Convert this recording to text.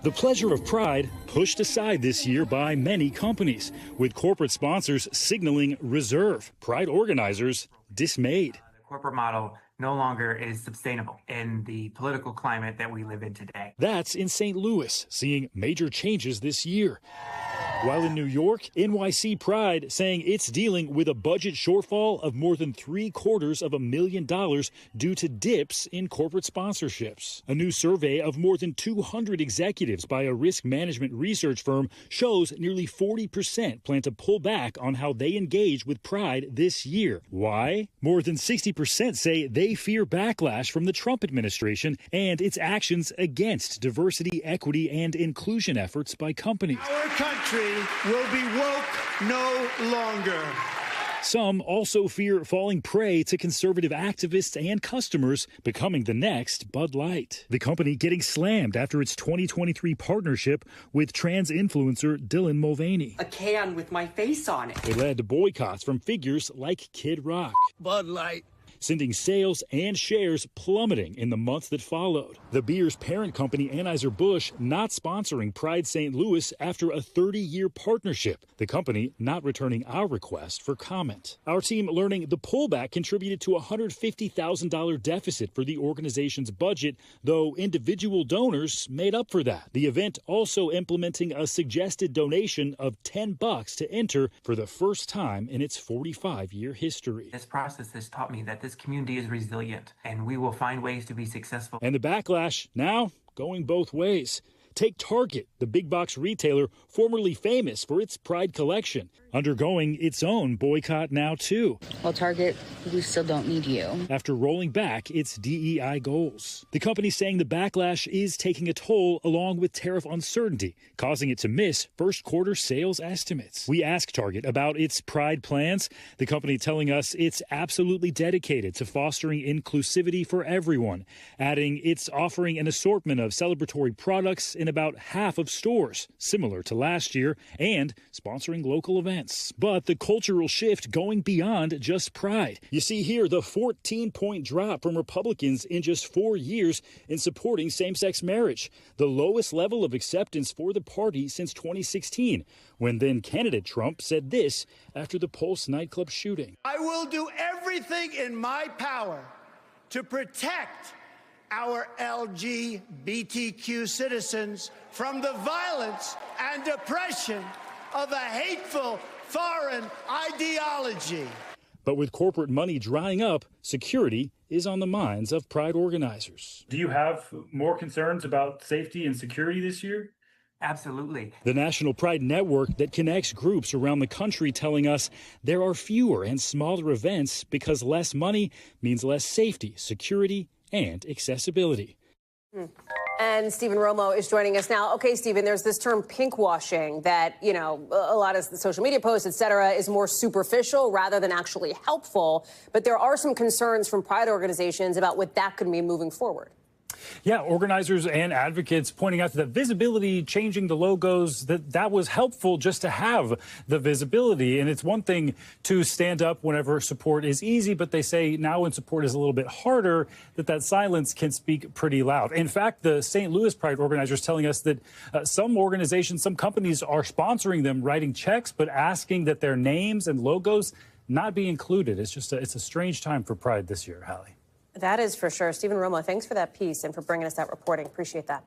The pleasure of Pride pushed aside this year by many companies, with corporate sponsors signaling reserve. Pride organizers dismayed. The corporate model no longer is sustainable in the political climate that we live in today. That's in St. Louis, seeing major changes this year. While in New York, NYC Pride saying it's dealing with a budget shortfall of more than $750,000 due to dips in corporate sponsorships. A new survey of more than 200 executives by a risk management research firm shows nearly 40% plan to pull back on how they engage with Pride this year. Why? More than 60% say they fear backlash from the Trump administration and its actions against diversity, equity, and inclusion efforts by companies. Our country will be woke no longer. Some also fear falling prey to conservative activists and customers, becoming the next Bud Light. The company getting slammed after its 2023 partnership with trans influencer Dylan Mulvaney. A can with my face on it. It led to boycotts from figures like Kid Rock. Bud Light. Sending sales and shares plummeting in the months that followed. The beer's parent company, Anheuser-Busch, not sponsoring Pride St. Louis after a 30-year partnership. The company not returning our request for comment. Our team learning the pullback contributed to a $150,000 deficit for the organization's budget, though individual donors made up for that. The event also implementing a suggested donation of $10 to enter for the first time in its 45-year history. This process has taught me that this community is resilient and we will find ways to be successful. And the backlash now going both ways. Take Target, the big box retailer formerly famous for its Pride collection, undergoing its own boycott now too. Well, Target, we still don't need you. After rolling back its DEI goals. The company saying the backlash is taking a toll along with tariff uncertainty, causing it to miss first quarter sales estimates. We asked Target about its Pride plans, the company telling us it's absolutely dedicated to fostering inclusivity for everyone, adding it's offering an assortment of celebratory products in about half of stores, similar to last year, and sponsoring local events. But the cultural shift going beyond just Pride. You see here the 14-point drop from Republicans in just 4 years in supporting same-sex marriage, the lowest level of acceptance for the party since 2016, when then candidate Trump said this after the Pulse nightclub shooting. I will do everything in my power to protect our LGBTQ citizens from the violence and oppression of a hateful foreign ideology. But with corporate money drying up, security is on the minds of Pride organizers. Do you have more concerns about safety and security this year? Absolutely. The National Pride Network that connects groups around the country telling us there are fewer and smaller events because less money means less safety, security, and accessibility. And Stephen Romo is joining us now. Okay, Stephen, there's this term pinkwashing that, you know, a lot of social media posts, et cetera, is more superficial rather than actually helpful. But there are some concerns from Pride organizations about what that could mean moving forward. Yeah, organizers and advocates pointing out that visibility, changing the logos, that was helpful just to have the visibility. And it's one thing to stand up whenever support is easy, but they say now when support is a little bit harder, that silence can speak pretty loud. In fact, the St. Louis Pride organizers telling us that some organizations, some companies are sponsoring them, writing checks, but asking that their names and logos not be included. It's a strange time for Pride this year, Hallie. That is for sure. Stephen Romo, thanks for that piece and for bringing us that reporting. Appreciate that.